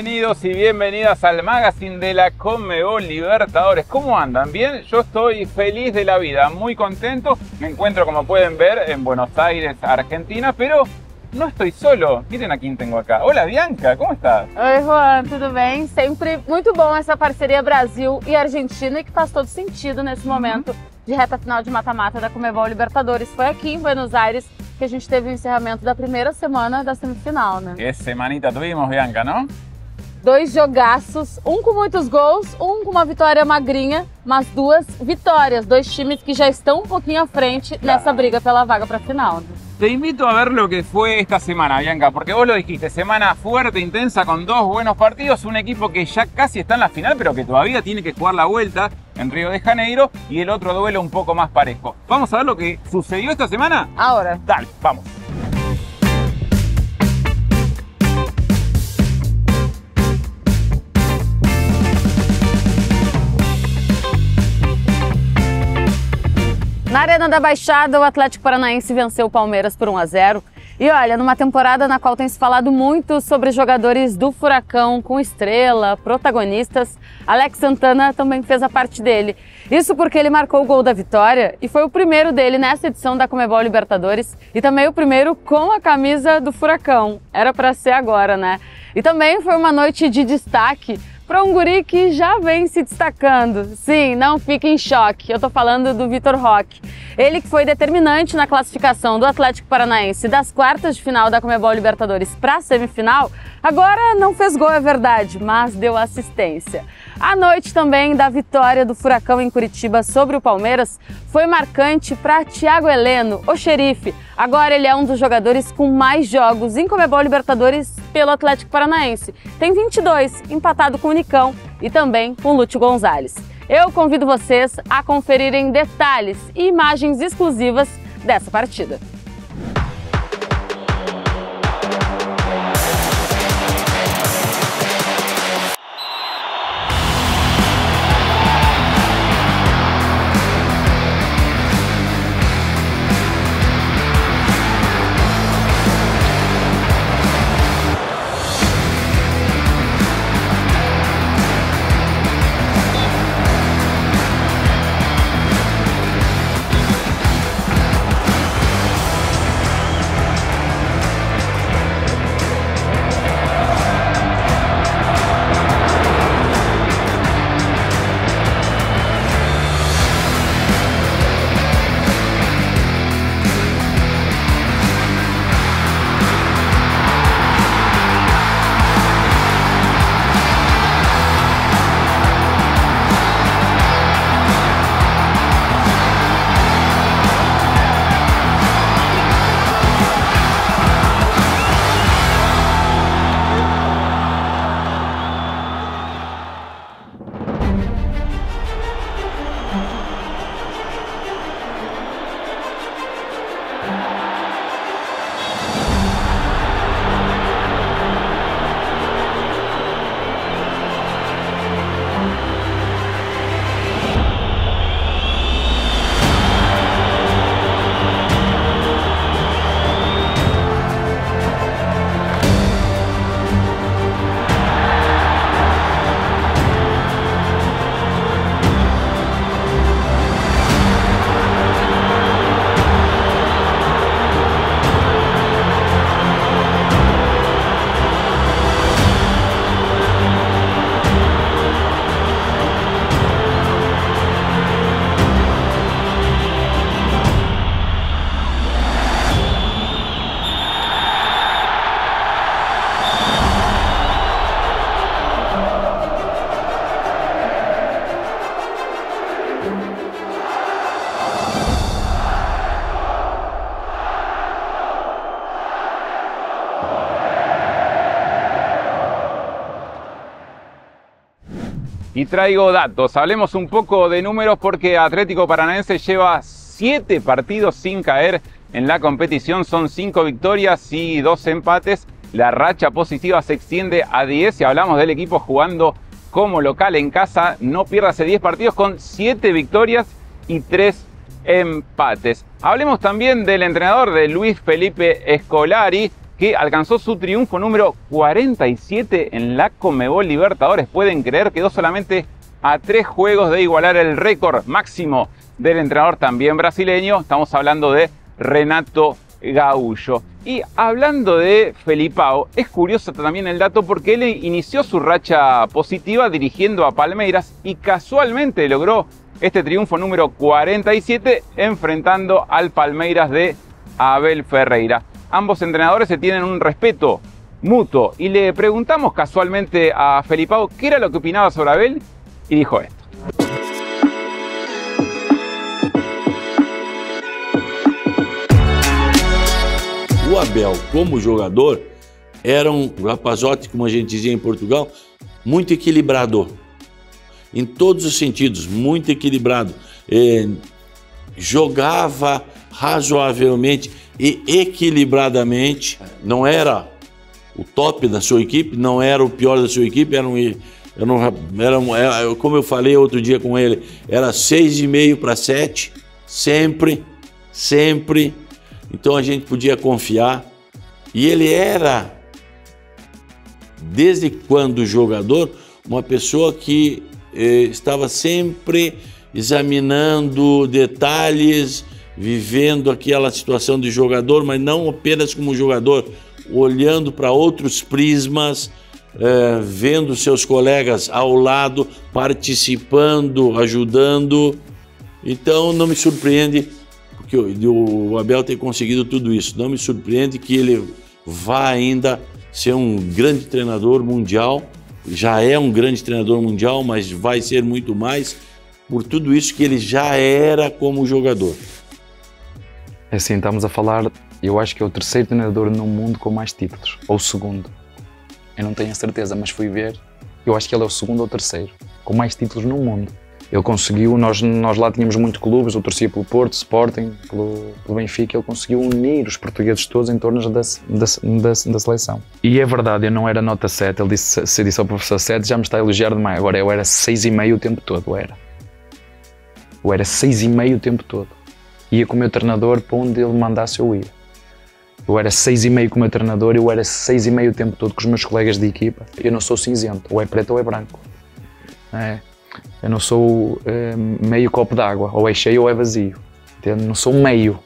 Bienvenidos y bienvenidas al magazine de la Conmebol Libertadores. ¿Cómo andan? ¿Bien? Yo estoy feliz de la vida, muy contento. Me encuentro, como pueden ver, en Buenos Aires, Argentina, pero não estou solo. Miren a quem tenho acá. Olá, Bianca, como estás? Oi, Juan, tudo bem? Sempre muito bom essa parceria Brasil e Argentina e que faz todo sentido nesse momento de reta final de mata-mata da Conmebol Libertadores. Foi aqui em Buenos Aires que a gente teve o encerramento da primeira semana da semifinal, né? Que semanita tuvimos, Bianca, não? Dois jogaços, um com muitos gols, um com uma vitória magrinha, mas duas vitórias, dois times que já estão um pouquinho à frente nessa briga pela vaga para a final. Te invito a ver lo que fue esta semana, Bianca, porque vos lo dijiste, semana fuerte, intensa, con dos buenos partidos, un equipo que ya casi está en la final, pero que todavía tiene que jugar la vuelta en Río de Janeiro, y el otro duelo un poco más parejo. ¿Vamos a ver lo que sucedió esta semana? Ahora. Dale, vamos. Na Arena da Baixada, o Atlético Paranaense venceu o Palmeiras por 1 a 0. E olha, numa temporada na qual tem se falado muito sobre jogadores do Furacão com estrela, protagonistas, Alex Santana também fez a parte dele. Isso porque ele marcou o gol da vitória e foi o primeiro dele nessa edição da Conmebol Libertadores e também o primeiro com a camisa do Furacão. Era para ser agora, né? E também foi uma noite de destaque para um guri que já vem se destacando. Sim, não fique em choque, eu tô falando do Vitor Roque. Ele que foi determinante na classificação do Atlético Paranaense das quartas de final da Conmebol Libertadores para a semifinal, agora não fez gol, é verdade, mas deu assistência. A noite também da vitória do Furacão em Curitiba sobre o Palmeiras foi marcante para Thiago Heleno, o xerife. Agora ele é um dos jogadores com mais jogos em Conmebol Libertadores pelo Atlético Paranaense. Tem 22, empatado com o Nicão e também com o Lúcio Gonzalez. Eu convido vocês a conferirem detalhes e imagens exclusivas dessa partida. Y traigo datos, hablemos un poco de números porque Atlético Paranaense lleva 7 partidos sin caer en la competición, son 5 victorias y 2 empates. La racha positiva se extiende a 10 y hablamos del equipo jugando como local en casa, no pierde hace 10 partidos con 7 victorias y 3 empates. Hablemos también del entrenador, de Luis Felipe Scolari, que alcanzó su triunfo número 47 en la Conmebol Libertadores. Pueden creer, quedó solamente a 3 juegos de igualar el récord máximo del entrenador también brasileño. Estamos hablando de Renato Gaúcho. Y hablando de Felipao, es curioso también el dato porque él inició su racha positiva dirigiendo a Palmeiras y casualmente logró este triunfo número 47 enfrentando al Palmeiras de Abel Ferreira. Ambos entrenadores se tienen un respeto mutuo y le preguntamos casualmente a Felipao qué era lo que opinaba sobre Abel y dijo esto. O Abel, como jogador, era rapazote, como a gente dizia em Portugal, muito equilibrador. Em todos os sentidos, muito equilibrado. Jogava razoavelmente e equilibradamente. Não era o top da sua equipe, não era o pior da sua equipe, como eu falei outro dia com ele, era 6,5 para 7, sempre. Então a gente podia confiar. E ele era, desde quando jogador, uma pessoa que estava sempre examinando detalhes, vivendo aquela situação de jogador, mas não apenas como jogador, olhando para outros prismas, vendo seus colegas ao lado, participando, ajudando. Então não me surpreende porque o Abel ter conseguido tudo isso. Não me surpreende que ele vá ainda ser um grande treinador mundial. Já é um grande treinador mundial, mas vai ser muito mais por tudo isso que ele já era como jogador. Assim, estamos a falar, eu acho que é o 3º treinador no mundo com mais títulos, ou o 2º. Eu não tenho a certeza, mas fui ver. Eu acho que ele é o 2º ou 3º, com mais títulos no mundo. Ele conseguiu, nós lá tínhamos muitos clubes, eu torcia pelo Porto, Sporting, pelo Benfica, ele conseguiu unir os portugueses todos em torno da seleção. E é verdade, eu não era nota 7, ele disse ao professor 7, já me está a elogiar demais, agora eu era 6,5 o tempo todo, eu era 6,5 o tempo todo. Ia com o meu treinador para onde ele mandasse eu ia. Eu era 6,5 com o meu treinador, eu era 6,5 o tempo todo com os meus colegas de equipa. Eu não sou cinzento, ou é preto ou é branco. Eu não sou meio copo d'água, ou é cheio ou é vazio. Eu não sou meio.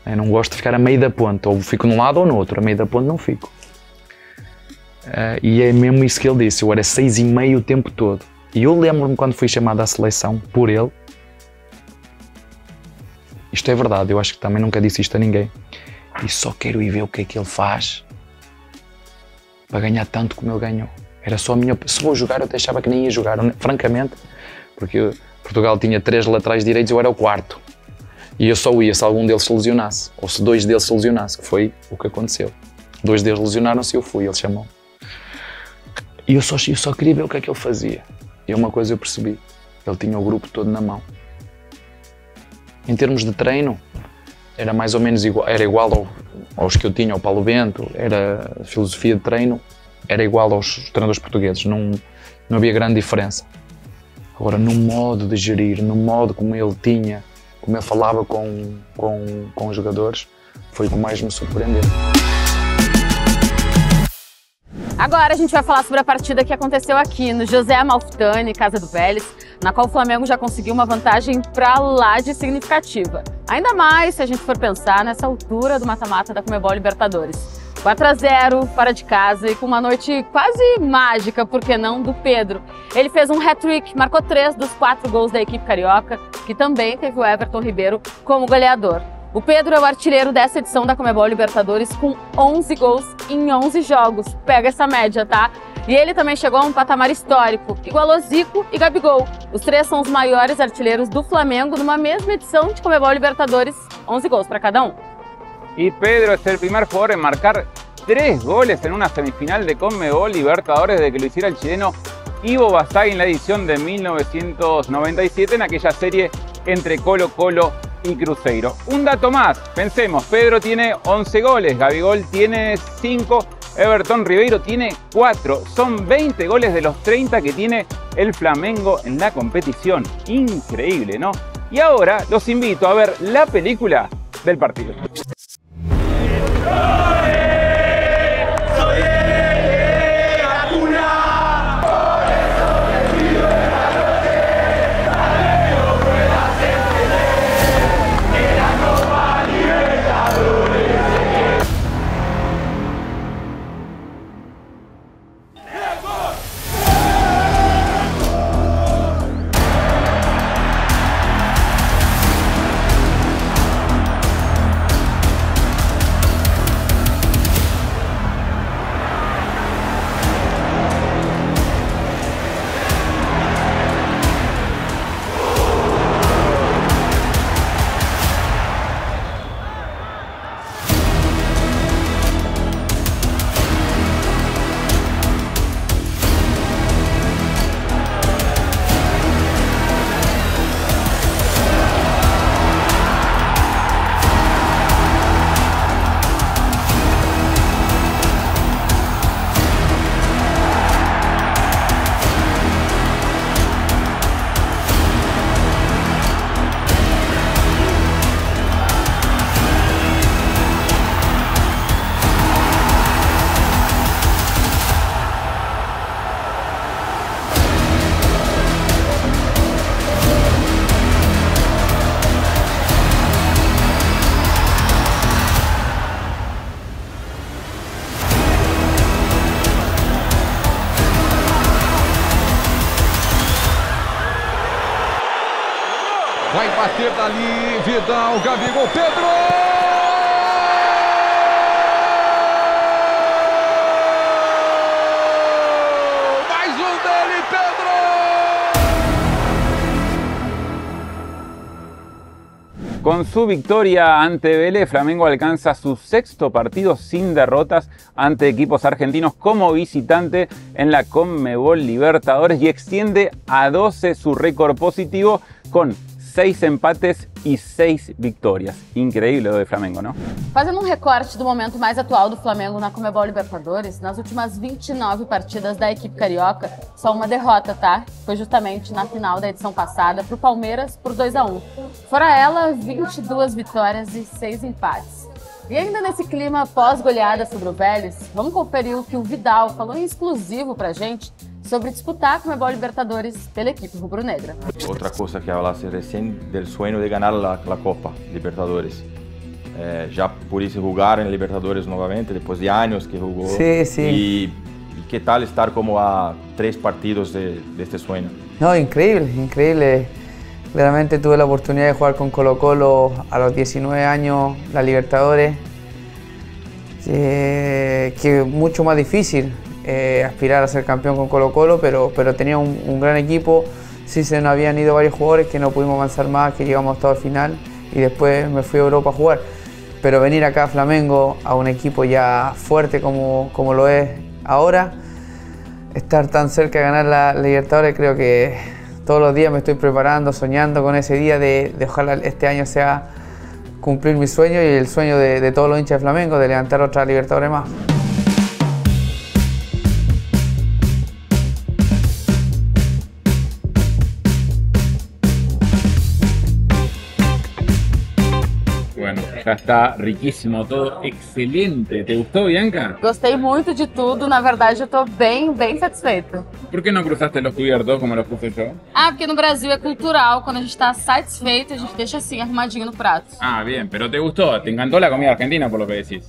Eu não gosto de ficar a meio da ponte, ou fico num lado ou no outro, a meio da ponte não fico. E é mesmo isso que ele disse, eu era 6,5 o tempo todo. E eu lembro-me quando fui chamado à seleção por ele, isto é verdade, eu acho que também nunca disse isto a ninguém, e só quero ir ver o que é que ele faz para ganhar tanto como ele ganhou. Era só a minha... Se vou jogar, eu até achava que nem ia jogar, francamente, porque Portugal tinha 3 laterais direitos, eu era o 4. E eu só ia se algum deles se lesionasse, ou se 2 deles se lesionasse, que foi o que aconteceu. 2 deles lesionaram-se e eu fui, ele chamou. E eu só queria ver o que é que ele fazia. E uma coisa eu percebi, ele tinha o grupo todo na mão. Em termos de treino, era mais ou menos igual, era igual aos que eu tinha, ao Paulo Bento, era a filosofia de treino, era igual aos treinadores portugueses, não havia grande diferença. Agora, no modo de gerir, no modo como ele tinha, como ele falava com os jogadores, foi o que mais me surpreendeu. Agora a gente vai falar sobre a partida que aconteceu aqui no José Amalfitani, Casa do Vélez, na qual o Flamengo já conseguiu uma vantagem pra lá de significativa. Ainda mais se a gente for pensar nessa altura do mata-mata da Conmebol Libertadores. 4-0, fora de casa e com uma noite quase mágica, por que não, do Pedro. Ele fez um hat-trick, marcou 3 dos 4 gols da equipe carioca, que também teve o Everton Ribeiro como goleador. O Pedro é o artilheiro dessa edição da Conmebol Libertadores com 11 gols em 11 jogos. Pega essa média, tá? E ele também chegou a um patamar histórico, igualou Zico e Gabigol. Os 3 são os maiores artilheiros do Flamengo numa mesma edição de Conmebol Libertadores, 11 gols para cada um. Y Pedro es el primer jugador en marcar 3 goles en una semifinal de Conmebol Libertadores desde que lo hiciera el chileno Ivo Basay en la edición de 1997 en aquella serie entre Colo-Colo y Cruzeiro. Un dato más, pensemos, Pedro tiene 11 goles, Gabigol tiene 5, Everton Ribeiro tiene 4. Son 20 goles de los 30 que tiene el Flamengo en la competición. Increíble, ¿no? Y ahora los invito a ver la película del partido. Vai bater dali, Vidal, Gabigol, Pedro! Con su victoria ante Vélez, Flamengo alcanza su 6º partido sin derrotas ante equipos argentinos como visitante en la Conmebol Libertadores y extiende a 12 su récord positivo con 6 empates e 6 vitórias. Increíble lo de Flamengo, não? Fazendo um recorte do momento mais atual do Flamengo na Conmebol Libertadores, nas últimas 29 partidas da equipe carioca, só uma derrota, tá? Foi justamente na final da edição passada para o Palmeiras por 2-1. Fora ela, 22 vitórias e 6 empates. E ainda nesse clima pós-goleada sobre o Vélez, vamos conferir o que o Vidal falou em exclusivo pra gente sobre disputar a Conmebol Libertadores pela equipe rubro-negra. Otra cosa que hablaste recién del sueño de ganar la Copa Libertadores. Ya pudiste jugar en Libertadores nuevamente después de años que jugó. Sí, sí. ¿Y qué tal estar como a 3 partidos de este sueño? No, increíble, increíble. Realmente tuve la oportunidad de jugar con Colo-Colo a los 19 años, la Libertadores, que es mucho más difícil aspirar a ser campeón con Colo-Colo, pero tenía un gran equipo. Sí se nos habían ido varios jugadores que no pudimos avanzar más, que llegamos hasta el final y después me fui a Europa a jugar. Pero venir acá a Flamengo, a un equipo ya fuerte como lo es ahora, estar tan cerca de ganar la Libertadores, creo que todos los días me estoy preparando, soñando con ese día de ojalá este año sea cumplir mi sueño y el sueño de todos los hinchas de Flamengo, de levantar otra Libertadores más. Bueno, já está riquíssimo todo, excelente. ¿Te gustó, Bianca? Gostei muito de tudo, na verdade eu tô bem satisfeita. ¿Por qué no cruzaste los cubiertos como los puse yo? Ah, porque no Brasil é cultural, quando a gente tá satisfeito, a gente deixa assim, arrumadinho no prato. Ah, bien, pero te gustó, te encantó la comida argentina por lo que decís.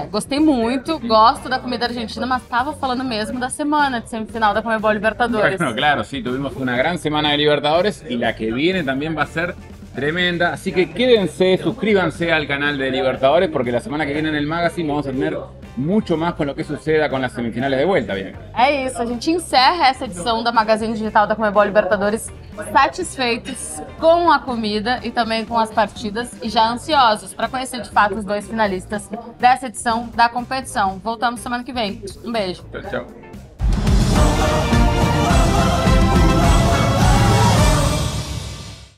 Gostei muito, gosto da comida argentina, mas tava falando mesmo da semana de semifinal da Conmebol Libertadores. Bueno, claro, sí, tuvimos una gran semana de Libertadores y la que viene también va a ser tremenda, así que quédense, suscríbanse al canal de Libertadores porque la semana que viene en el Magazine vamos a tener mucho más con lo que suceda con las semifinales de vuelta, bien. É isso, a gente encerra essa edição da Magazine Digital da Conmebol Libertadores satisfeitos com a comida e também com as partidas e já ansiosos para conhecer de fato os 2 finalistas dessa edição da competição. Voltamos semana que vem. Um beijo. Tchau, tchau.